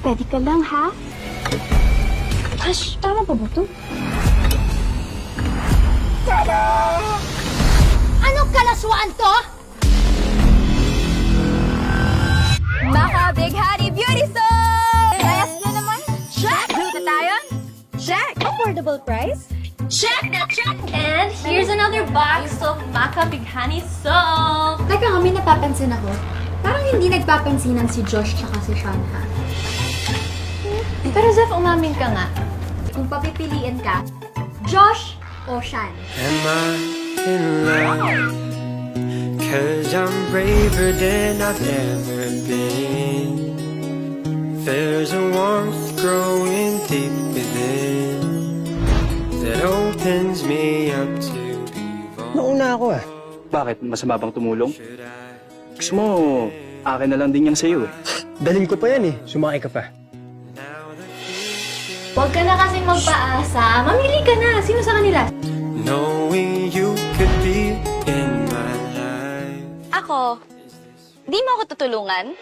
Pwede ka lang, ha? Hush, tama pa ba to? Anong kalaswaan to? Maka Big Hattie Beauty Soap! Yes na naman? Check! Luto tayo? Check! Affordable price? Check na check! And here's another box of Maka Big Honey Soap! Teka, may napapansin ako. Parang hindi nagpapansinan si Josh tsaka si Sean, ha? Pero Zeph, umamin ka nga. Kung papipiliin ka, Josh o Sean? Am I in love? 'Cause I'm braver than I've ever been. There's a warmth growing deep within that opens me up to be vulnerable. Nauna ako ah. Bakit? Masama bang tumulong? Gusto mo, akin na lang din yan sa'yo eh. Dalhin ko pa yan eh. Sumakay ka pa. Huwag ka na kasing magpaasa. Mamili ka na. Sino sa kanila? Knowing you could be in my life. Ako, di mo ako tutulungan?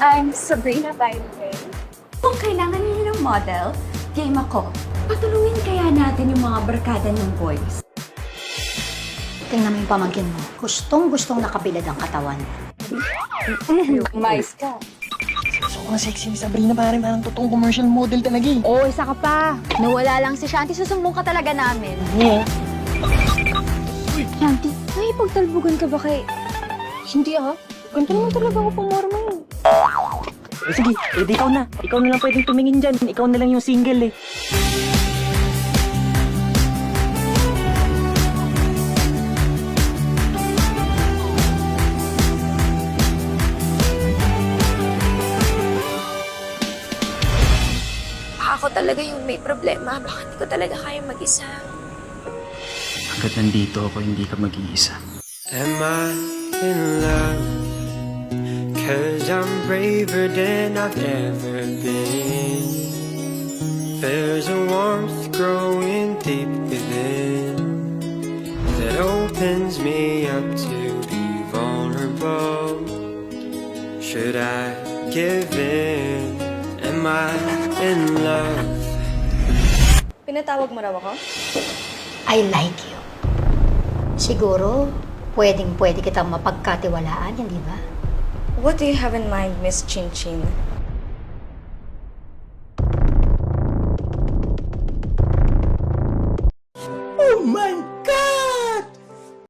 I'm Sabrina, by the way. Kung kailangan niyo ng model, game ako. Patulungin kaya natin yung mga barkada ng boys. Tingnan mo yung pamangkin mo. Gustong-gustong nakabilad ang katawan. Mais ka. Sobrang sexy ni Sabrina, parang totoong commercial model talaga eh. Oo, isa ka pa. Nawala lang si Shanti, susumbong ka talaga namin. Shanti, nakipagtalbugan ka ba kay... Hindi, ha? Ganito naman talaga ako pumorma eh. Eh, sige, edi ikaw na. Ikaw na lang pwedeng tumingin dyan. Ikaw na lang yung single eh. Baka ako talaga yung may problema. Baka hindi ko talaga kaya mag-isa. Hanggat nandito ako, hindi ka mag-iisa. Am I in love? 'Cause I'm braver than I've ever been. There's a warmth growing deep within that opens me up to be vulnerable. Should I give in? Am I in love? Pinatawag mo raw ako? I like you. Siguro, pwedeng-pwede kitang mapagkatiwalaan, hindi ba? What do you have in mind, Miss Chin Chin? Oh my